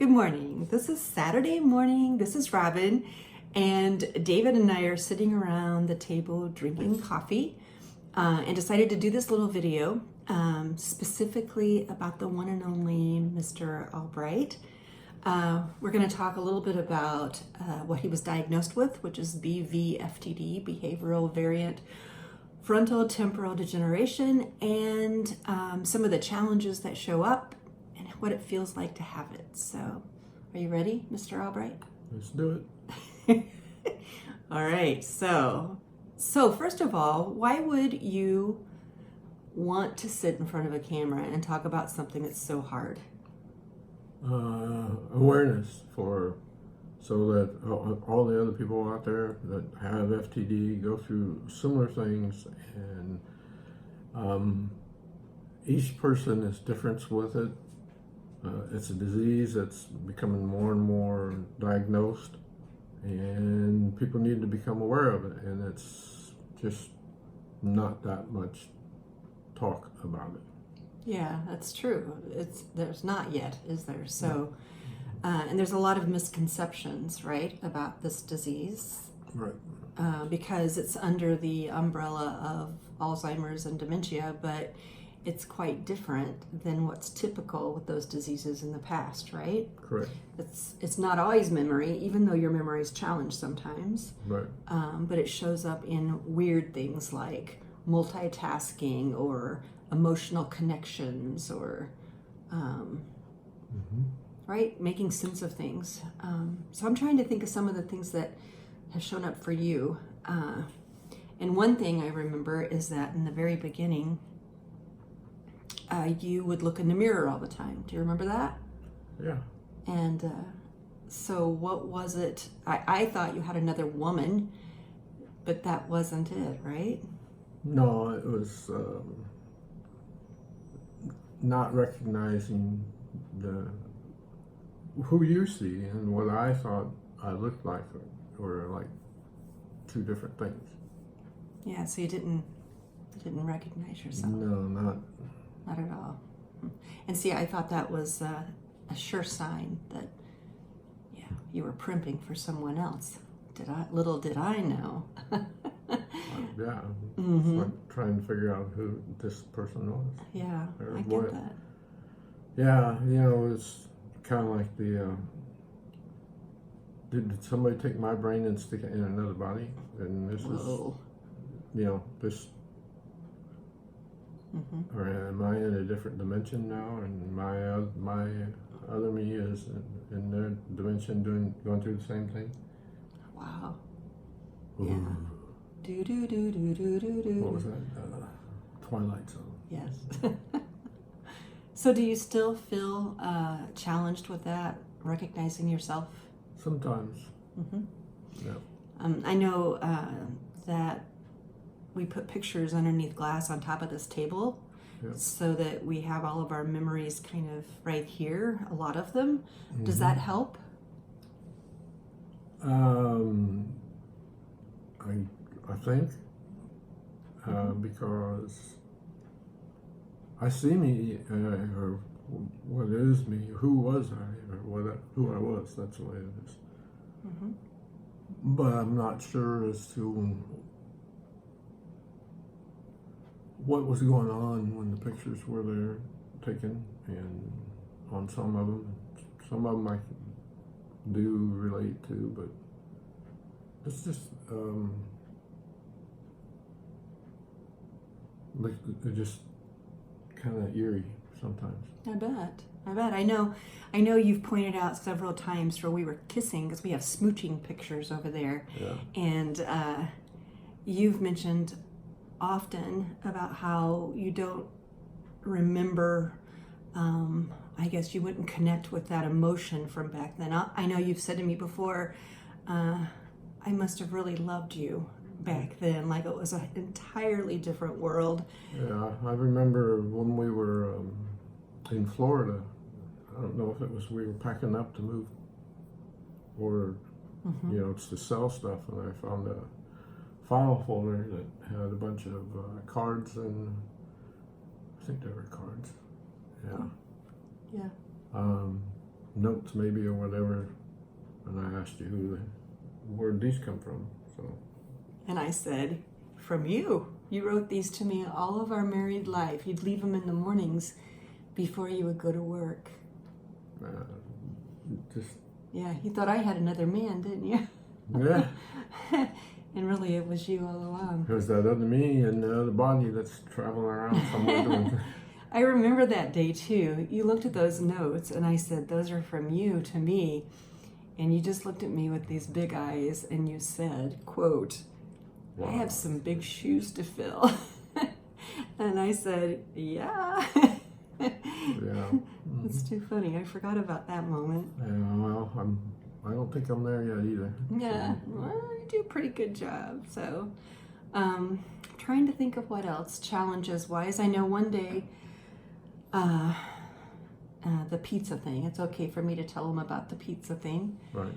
Good morning. This is Saturday morning. This is Robin, and David and I are sitting around the table drinking coffee and decided to do this little video specifically about the one and only Mr. Albright. We're going to talk a little bit about what he was diagnosed with, which is BVFTD, behavioral variant frontal temporal degeneration, and some of the challenges that show up and what it feels like to have it. So, are you ready, Mr. Albright? Let's do it. All right. So first of all, why would you want to sit in front of a camera and talk about something that's so hard? Awareness so that all the other people out there that have FTD go through similar things, and each person is different with it. It's a disease that's becoming more and more diagnosed, and people need to become aware of it, and it's just not that much talk about it. Yeah, that's true. There's not yet, is there? So, and there's a lot of misconceptions, right, about this disease. Right. Because it's under the umbrella of Alzheimer's and dementia, but it's quite different than what's typical with those diseases in the past, right? Correct. It's not always memory, even though your memory is challenged sometimes. Right. But it shows up in weird things like multitasking or emotional connections or right, making sense of things. So I'm trying to think of some of the things that have shown up for you. And one thing I remember is that in the very beginning, you would look in the mirror all the time. Do you remember that? Yeah. And so what was it? I thought you had another woman, but that wasn't it, right? No, it was not recognizing who you see and what I thought I looked like were like two different things. Yeah, so you didn't recognize yourself. No, not at all. And see, I thought that was a sure sign that, yeah, you were primping for someone else. Little did I know. Yeah. Mm-hmm. Like trying to figure out who this person was. Yeah, or I what. get that. Yeah, it's kind of like the. Did somebody take my brain and stick it in another body? And this Whoa. is, this. Mm-hmm. Or am I in a different dimension now? And my other me is in their dimension going through the same thing. Wow. Ooh. Yeah. Do do do do do do do. What was that? Twilight Zone. Yes. So do you still feel challenged with that, recognizing yourself? Sometimes. Mm-hmm. Yeah. I know that we put pictures underneath glass on top of this table, Yep. so that we have all of our memories kind of right here, a lot of them. Mm-hmm. Does that help? I think because I see me, or what is me, who was I, or who I was, that's the way it is. Mm-hmm. But I'm not sure as to what was going on when the pictures were there taken, and on some of them I do relate to, but it's just like they're just kind of eerie sometimes. I bet. I know you've pointed out several times where we were kissing, because we have smooching pictures over there. Yeah. And you've mentioned often about how you don't remember, I guess you wouldn't connect with that emotion from back then. I know you've said to me before, I must have really loved you back then, like it was an entirely different world. Yeah, I remember when we were in Florida, I don't know if it was we were packing up to move or, it's to sell stuff, and I found a file folder that had a bunch of cards, and I think they were cards. Yeah. Yeah. notes maybe or whatever, and I asked you where'd these come from. So, And I said, from you. You wrote these to me all of our married life. You'd leave them in the mornings before you would go to work. just Yeah, you thought I had another man, didn't you? yeah. And really, it was you all along. There's that other me and the other body that's traveling around somewhere doing. I remember that day too. You looked at those notes, and I said, "Those are from you to me." And you just looked at me with these big eyes, and you said, "Quote, Wow. I have some big shoes to fill." And I said, "Yeah." Yeah. It's too funny. I forgot about that moment. Yeah. Well, I don't think I'm there yet either. Yeah, well, you do a pretty good job. So, trying to think of what else, challenges wise. I know one day, the pizza thing. It's okay for me to tell them about the pizza thing. Right.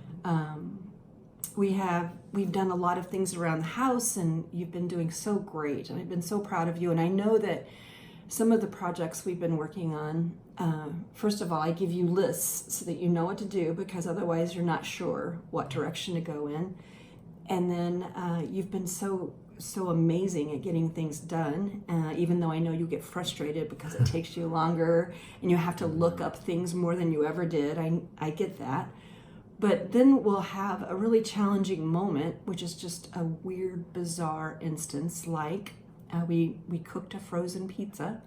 We've done a lot of things around the house, and you've been doing so great, and I've been so proud of you. And I know that some of the projects we've been working on, first of all, I give you lists so that you know what to do, because otherwise you're not sure what direction to go in. And then you've been so amazing at getting things done, even though I know you get frustrated because it takes you longer and you have to look up things more than you ever did. I get that. But then we'll have a really challenging moment, which is just a weird, bizarre instance, like we cooked a frozen pizza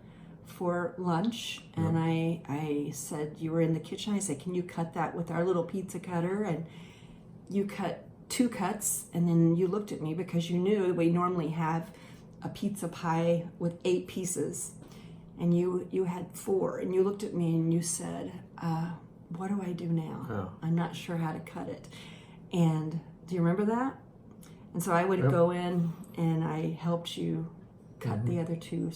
for lunch, and I said, you were in the kitchen, I said, can you cut that with our little pizza cutter? And you cut 2 cuts, and then you looked at me because you knew we normally have a pizza pie with 8 pieces, and you had 4, and you looked at me and you said, what do I do now? Yeah. I'm not sure how to cut it. And do you remember that? And so I would Yep. go in and I helped you cut the other 2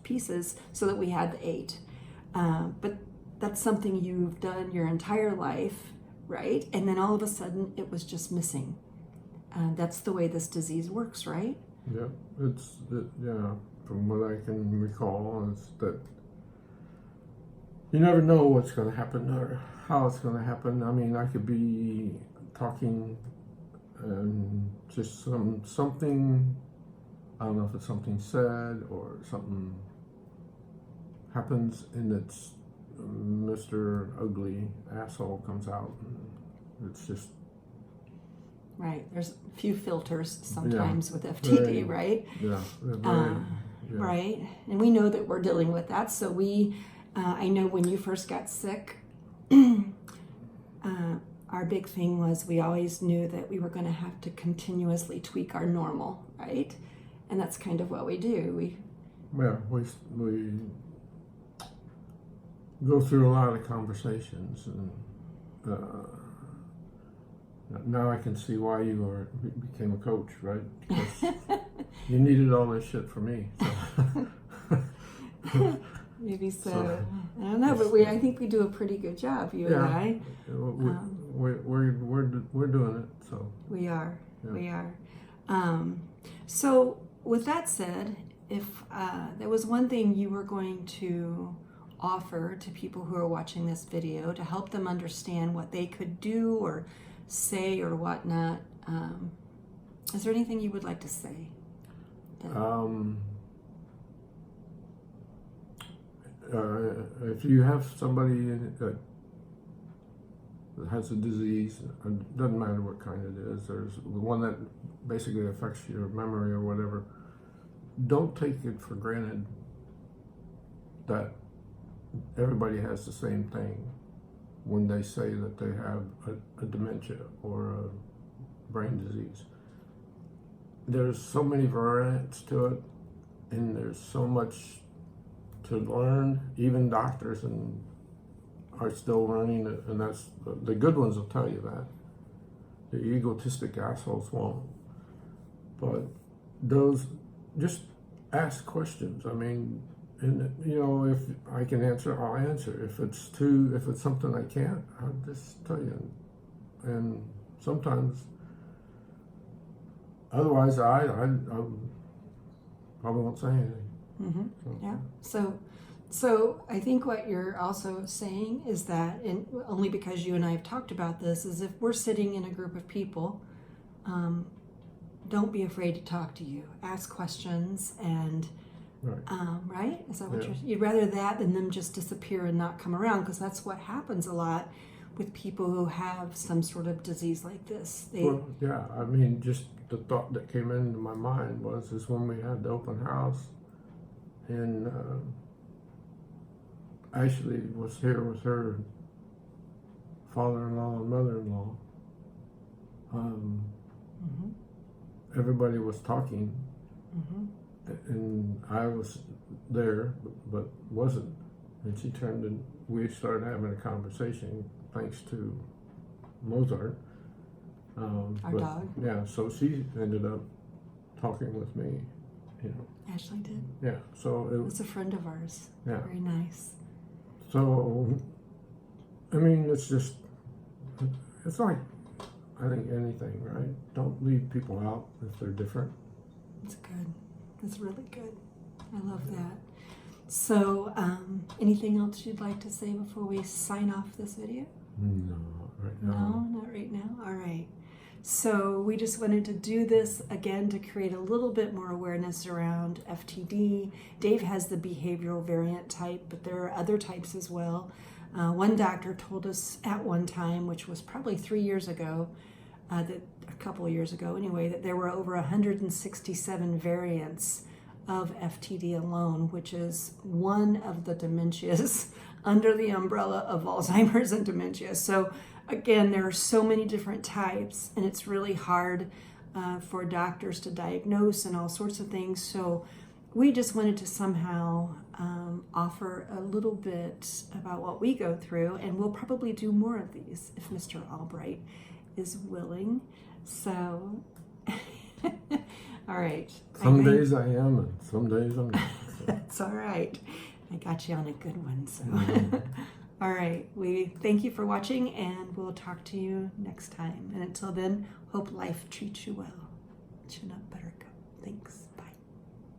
pieces, so that we had the 8. But that's something you've done your entire life, right? And then all of a sudden it was just missing. That's the way this disease works, right? Yeah. Yeah. From what I can recall, is that you never know what's going to happen or how it's going to happen. I mean, I could be talking and just something, I don't know if it's something said or something happens, and it's Mr. Ugly Asshole comes out, and it's just... Right. There's a few filters sometimes with FTD, right? Yeah. Right. And we know that we're dealing with that. So I know when you first got sick, our big thing was we always knew that we were going to have to continuously tweak our normal, right? And that's kind of what we do. We go through a lot of conversations, and now I can see why you became a coach, right? Because you needed all this shit for me. So. Maybe so. I don't know, but I think we do a pretty good job, you and I. We're doing it. So we are. Yeah. We are. So with that said, if there was one thing you were going to offer to people who are watching this video to help them understand what they could do or say or whatnot, is there anything you would like to say? If you have somebody that has a disease, it doesn't matter what kind it is, there's one that basically affects your memory or whatever, don't take it for granted that everybody has the same thing when they say that they have a dementia or a brain disease. There's so many variants to it, and there's so much to learn. Even doctors are still learning, and that's the good ones will tell you that. The egotistic assholes won't. But those, just ask questions. I mean, and if I can answer, I'll answer. If it's something I can't, I'll just tell you. And sometimes, otherwise, I probably won't say anything. Mm-hmm. So. Yeah. So I think what you're also saying is that, and only because you and I have talked about this, is if we're sitting in a group of people, don't be afraid to talk to you. Ask questions and, Right. right? Is that what Yeah. you'd rather that than them just disappear and not come around? Because that's what happens a lot with people who have some sort of disease like this. Well, yeah, I mean, just the thought that came into my mind is when we had the open house, and Ashley was here with her father-in-law and mother-in-law. Mm-hmm. Everybody was talking, Mm-hmm. and I was there, but wasn't. And she turned and we started having a conversation, thanks to Mozart. Our dog. Yeah, so she ended up talking with me, you know. Ashley did. Yeah, so it It's a friend of ours. Yeah. Very nice. So, I mean, it's like, I think anything, right? Don't leave people out if they're different. It's good. It's really good. I love that. So, anything else you'd like to say before we sign off this video? No, right now. No, not right now. All right. So we just wanted to do this again to create a little bit more awareness around FTD. Dave has the behavioral variant type, but there are other types as well. One doctor told us at one time, which was probably 3 years ago, that a couple of years ago anyway, that there were over 167 variants of FTD alone, which is one of the dementias under the umbrella of Alzheimer's and dementia. So again, there are so many different types, and it's really hard for doctors to diagnose and all sorts of things. So we just wanted to somehow offer a little bit about what we go through, and we'll probably do more of these if Mr. Albright is willing. So, all right. Some days I am, and some days I'm not. So. That's all right. I got you on a good one. So, Mhm. all right. We thank you for watching, and we'll talk to you next time. And until then, hope life treats you well. Chin up, buttercup. Thanks.